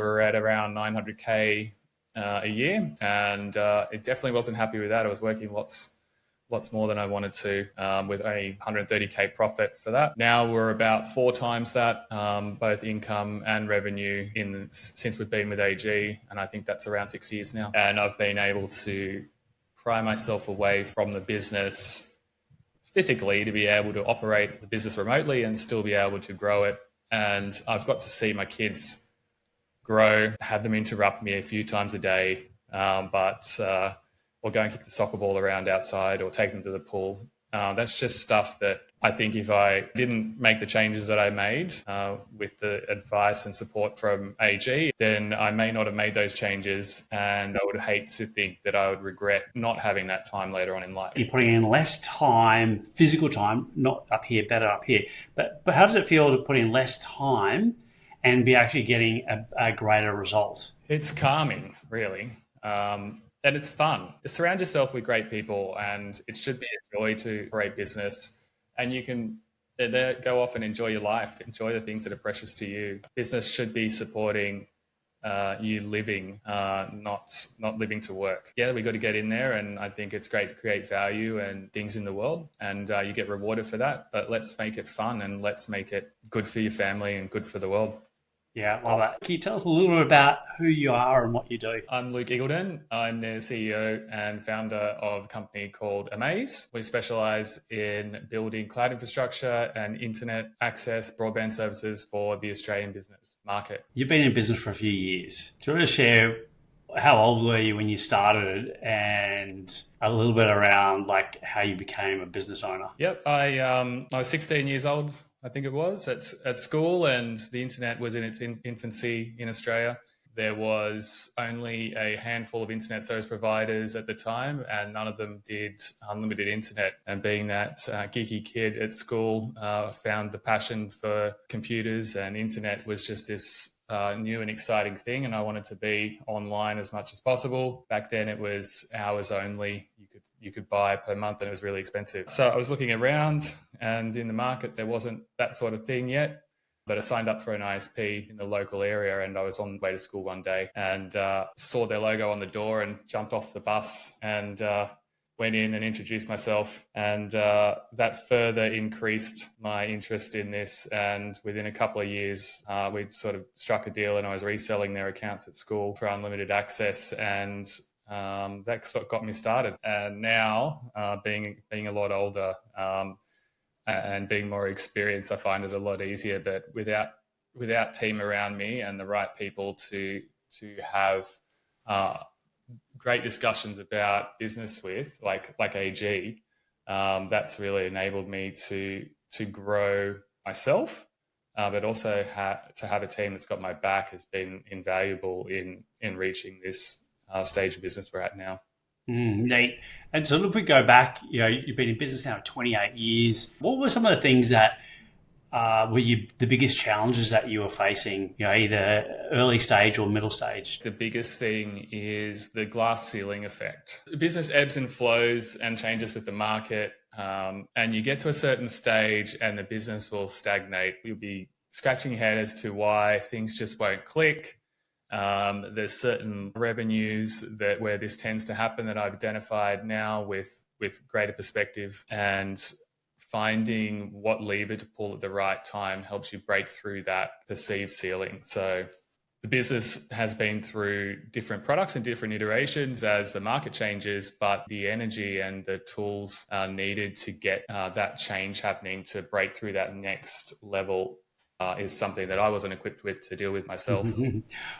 We're at around 900K a year, and it definitely wasn't happy with that. I was working lots more than I wanted to, with a 130K profit for that. Now we're about 4 times that, both income and revenue since we've been with AG, and I think that's around 6 years now. And I've been able to pry myself away from the business physically to be able to operate the business remotely and still be able to grow it. And I've got to see my kids grow, have them interrupt me a few times a day, or go and kick the soccer ball around outside or take them to the pool. That's just stuff that I think if I didn't make the changes that I made with the advice and support from AG, then I may not have made those changes, and I would hate to think that I would regret not having that time later on in life. You're putting in less time, physical time, not up here, better up here. But how does it feel to put in less time and be actually getting a greater result? It's calming, really. And it's fun. Surround yourself with great people, and it should be a joy to operate business. And you can go off and enjoy your life, enjoy the things that are precious to you. Business should be supporting you living, not living to work. Yeah, we got to get in there, and I think it's great to create value and things in the world, and you get rewarded for that. But let's make it fun, and let's make it good for your family and good for the world. Yeah, love it. Can you tell us a little bit about who you are and what you do? I'm Luke Eagleton. I'm the CEO and founder of a company called Amaze. We specialize in building cloud infrastructure and internet access, broadband services for the Australian business market. You've been in business for a few years. Do you want to share how old were you when you started and a little bit around like how you became a business owner? Yep, I was 16 years old. I think it was at school, and the internet was in its infancy in Australia. There was only a handful of internet service providers at the time, and none of them did unlimited internet. And being that geeky kid at school, found the passion for computers, and internet was just this new and exciting thing, and I wanted to be online as much as possible. Back then it was hours only. You could buy per month, and it was really expensive. So I was looking around, and in the market there wasn't that sort of thing yet. But I signed up for an ISP in the local area, and I was on the way to school one day and saw their logo on the door and jumped off the bus and went in and introduced myself. And that further increased my interest in this. And within a couple of years, we'd sort of struck a deal, and I was reselling their accounts at school for unlimited access. And that sort of got me started. And now, being a lot older and being more experienced, I find it a lot easier. But without team around me and the right people to have great discussions about business with, like AG, that's really enabled me to grow myself. But also to have a team that's got my back has been invaluable in reaching this stage of business we're at now. Neat. And so if we go back, you've been in business now 28 years. What were some of the things that were the biggest challenges that you were facing, either early stage or middle stage? The biggest thing is the glass ceiling effect. The business ebbs and flows and changes with the market, and you get to a certain stage and the business will stagnate. You'll be scratching your head as to why things just won't click. There's certain revenues where this tends to happen that I've identified now with greater perspective, and finding what lever to pull at the right time helps you break through that perceived ceiling. So the business has been through different products and different iterations as the market changes, but the energy and the tools are needed to get that change happening, to break through that next level is something that I wasn't equipped with to deal with myself.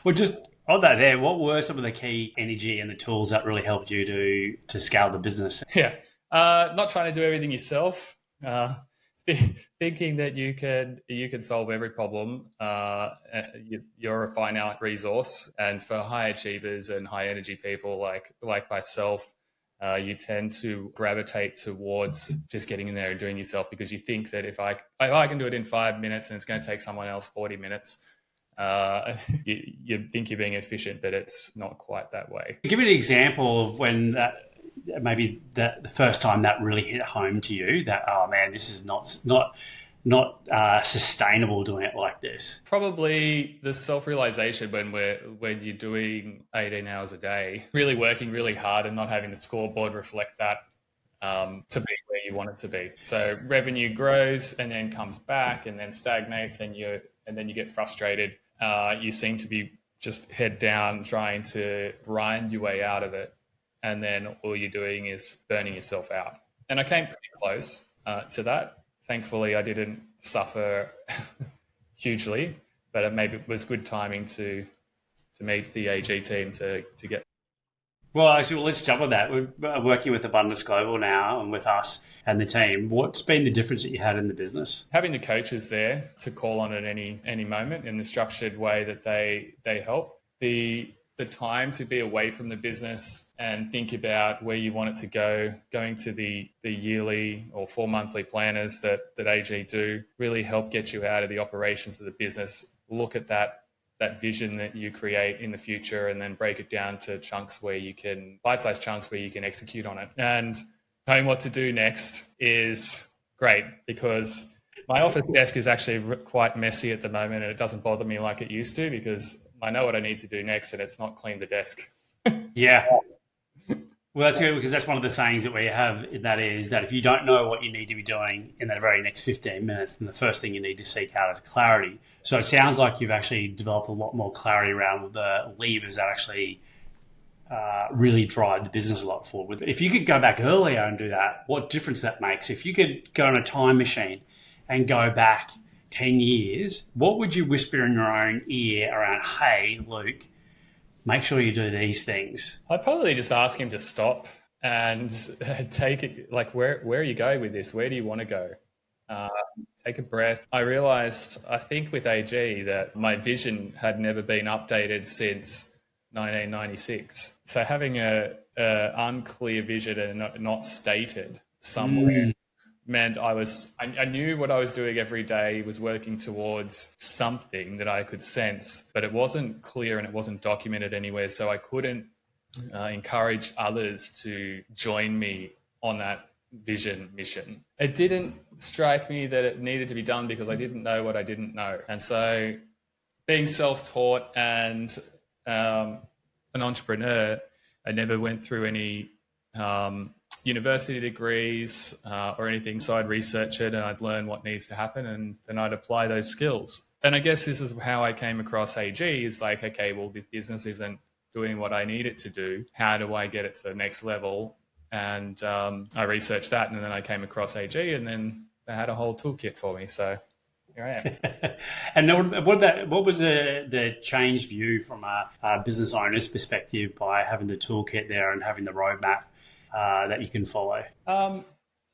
Well, just on that there, what were some of the key energy and the tools that really helped you to scale the business? Yeah, not trying to do everything yourself. Thinking that you can solve every problem. You're a finite resource, and for high achievers and high energy people like myself, you tend to gravitate towards just getting in there and doing yourself, because you think that if I can do it in 5 minutes and it's going to take someone else 40 minutes, you think you're being efficient, but it's not quite that way. Give me an example of when maybe the first time that really hit home to you, that, oh man, this is not not sustainable doing it like this? Probably the self-realization when you're doing 18 hours a day, really working really hard and not having the scoreboard reflect that to be where you want it to be. So revenue grows and then comes back and then stagnates, and then you get frustrated. You seem to be just head down trying to grind your way out of it, and then all you're doing is burning yourself out. And I came pretty close to that. Thankfully, I didn't suffer hugely, but maybe it was good timing to meet the AG team to get. Well, actually, let's jump on that. We're working with Abundance Global now and with us and the team. What's been the difference that you had in the business? Having the coaches there to call on at any moment in the structured way that they help. The time to be away from the business and think about where you want it to go, going to the yearly or 4 monthly planners that AG do really help get you out of the operations of the business. Look at that vision that you create in the future and then break it down to bite-sized chunks where you can execute on it. And knowing what to do next is great, because my office desk is actually quite messy at the moment, and it doesn't bother me like it used to, because I know what I need to do next, and it's not clean the desk. Yeah. Well, that's good, because that's one of the sayings that we have, and that is that if you don't know what you need to be doing in the very next 15 minutes, then the first thing you need to seek out is clarity. So it sounds like you've actually developed a lot more clarity around the levers that actually really drive the business a lot forward. If you could go back earlier and do that, what difference that makes? If you could go on a time machine and go back 10 years, what would you whisper in your own ear around, hey, Luke, make sure you do these things? I'd probably just ask him to stop and take it, like, where are you going with this? Where do you want to go? Take a breath. I realized, I think with AG, that my vision had never been updated since 1996. So having a unclear vision and not stated somewhere meant I knew what I was doing every day, was working towards something that I could sense, but it wasn't clear and it wasn't documented anywhere. So I couldn't encourage others to join me on that vision mission. It didn't strike me that it needed to be done because I didn't know what I didn't know. And so being self-taught and an entrepreneur, I never went through any university degrees or anything. So I'd research it and I'd learn what needs to happen, and then I'd apply those skills. And I guess this is how I came across AG, is like, okay, well, this business isn't doing what I need it to do. How do I get it to the next level? And I researched that, and then I came across AG, and then they had a whole toolkit for me. So here I am. And what was the changed view from a business owner's perspective by having the toolkit there and having the roadmap that you can follow?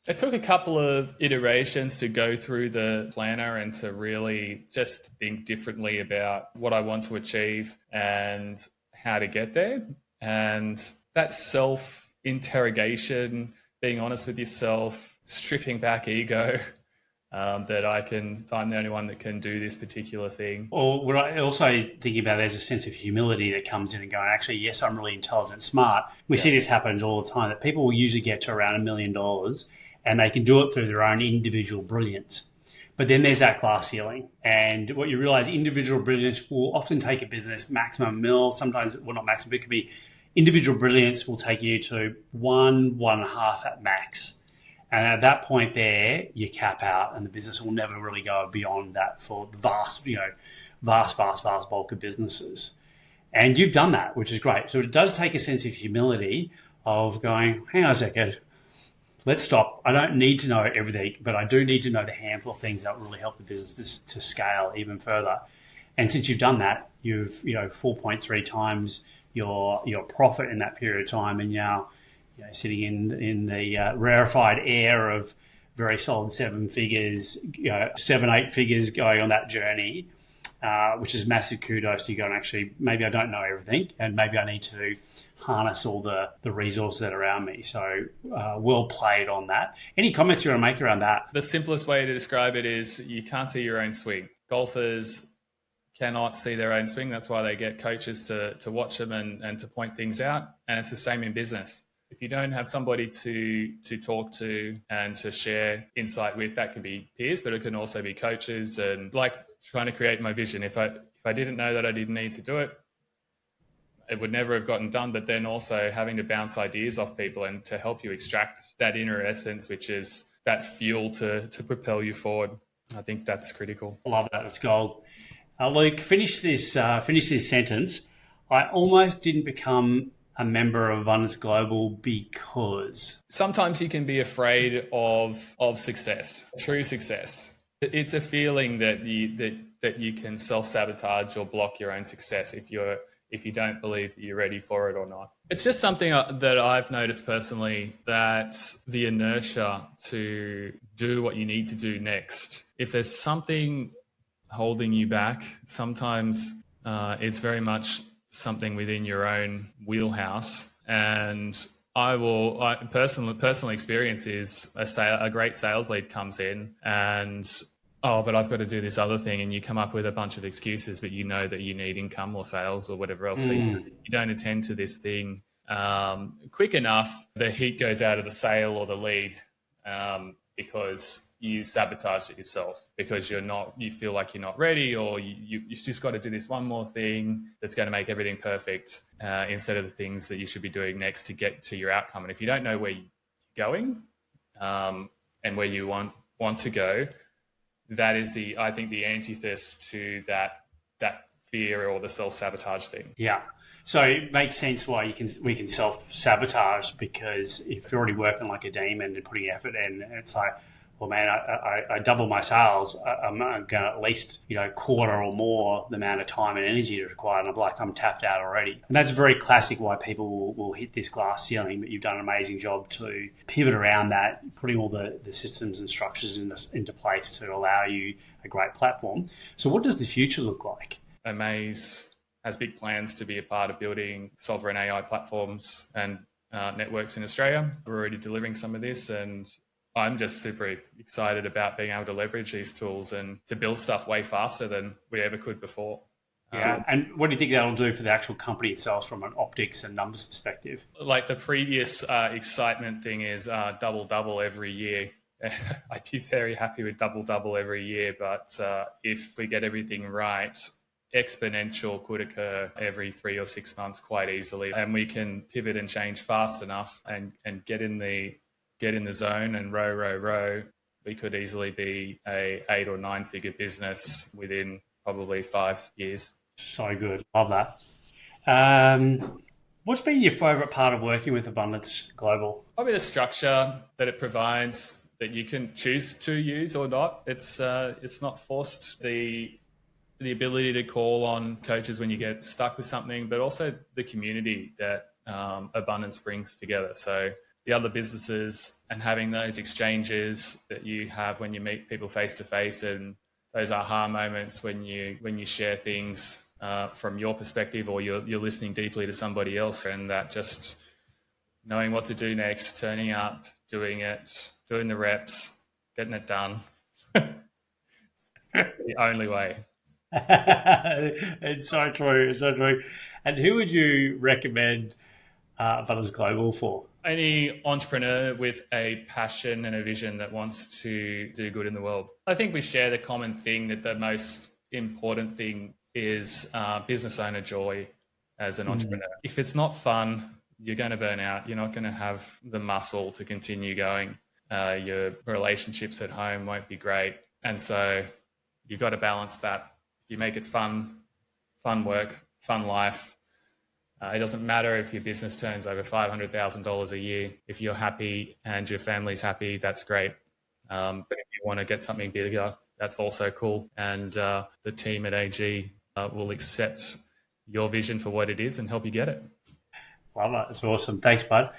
It took a couple of iterations to go through the planner and to really just think differently about what I want to achieve and how to get there. And that self-interrogation, being honest with yourself, stripping back ego, that I'm the only one that can do this particular thing. Or what I also thinking about, there's a sense of humility that comes in and going, actually, yes, I'm really intelligent, smart. We see this happens all the time, that people will usually get to around $1 million and they can do it through their own individual brilliance. But then there's that glass ceiling. And what you realize, individual brilliance will often take a business maximum mil, sometimes, well, not maximum, but it could be individual brilliance will take you to 1.5 at max. And at that point there, you cap out, and the business will never really go beyond that for the vast bulk of businesses. And you've done that, which is great. So it does take a sense of humility of going, hang on a second, let's stop. I don't need to know everything, but I do need to know the handful of things that will really help the business to scale even further. And since you've done that, you've 4.3 times your profit in that period of time, and now sitting in the rarefied air of very solid 7 figures, 7-8 figures going on that journey, which is massive kudos to you going, actually, maybe I don't know everything, and maybe I need to harness all the resources that are around me. So well played on that. Any comments you want to make around that? The simplest way to describe it is you can't see your own swing. Golfers cannot see their own swing. That's why they get coaches to watch them and to point things out. And it's the same in business. if you don't have somebody to talk to and to share insight with, that can be peers, but it can also be coaches. And like trying to create my vision. If I didn't know that I didn't need to do it, it would never have gotten done. But then also having to bounce ideas off people and to help you extract that inner essence, which is that fuel to propel you forward. I think that's critical. I love that. It's gold. Luke, finish this sentence. I almost didn't become a member of Abundance Global because sometimes you can be afraid of success, true success. It's a feeling that you can self-sabotage or block your own success if you don't believe that you're ready for it or not. It's just something that I've noticed personally, that the inertia to do what you need to do next, if there's something holding you back, sometimes it's very much something within your own wheelhouse. And I personal experience is a great sales lead comes in and, oh, but I've got to do this other thing. And you come up with a bunch of excuses, but you know that you need income or sales or whatever else. So you don't attend to this thing quick enough, the heat goes out of the sale or the lead because you sabotage it yourself, because you feel like you're not ready, or you've just got to do this one more thing that's going to make everything perfect instead of the things that you should be doing next to get to your outcome. And if you don't know where you're going and where you want to go, that is I think the antithesis to that fear or the self-sabotage thing. Yeah. So it makes sense why we can self-sabotage, because if you're already working like a demon and putting effort in, it's like, well, man, I double my sales. I'm going to at least, quarter or more the amount of time and energy required. And I'm tapped out already. And that's very classic why people will hit this glass ceiling. But you've done an amazing job to pivot around that, putting all the systems and structures into place to allow you a great platform. So what does the future look like? Amaze has big plans to be a part of building sovereign AI platforms and networks in Australia. We're already delivering some of this, and I'm just super excited about being able to leverage these tools and to build stuff way faster than we ever could before. Yeah, and what do you think that'll do for the actual company itself from an optics and numbers perspective? Like the previous excitement thing is double every year. I'd be very happy with double every year, but if we get everything right, exponential could occur every 3 or 6 months quite easily, and we can pivot and change fast enough and get in the zone and row. We could easily be a 8 or 9 figure business within probably 5 years. So good, love that. What's been your favorite part of working with Abundance Global? Probably the structure that it provides that you can choose to use or not. It's not forced. The ability to call on coaches when you get stuck with something, but also the community that Abundance brings together. So the other businesses and having those exchanges that you have when you meet people face to face, and those aha moments when you share things from your perspective, or you're listening deeply to somebody else, and that just knowing what to do next, turning up, doing it, doing the reps, getting it done. The only way. It's so true. It's so true. And who would you recommend Abundance Global for? Any entrepreneur with a passion and a vision that wants to do good in the world. I think we share the common thing that the most important thing is business owner joy as an entrepreneur. If it's not fun, you're going to burn out. You're not going to have the muscle to continue going. Your relationships at home won't be great. And so you've got to balance that. You make it fun work, fun life. It doesn't matter if your business turns over $500,000 a year. If you're happy and your family's happy, that's great. But if you want to get something bigger, that's also cool. And the team at AG will accept your vision for what it is and help you get it. Love it. It's awesome. Thanks, bud.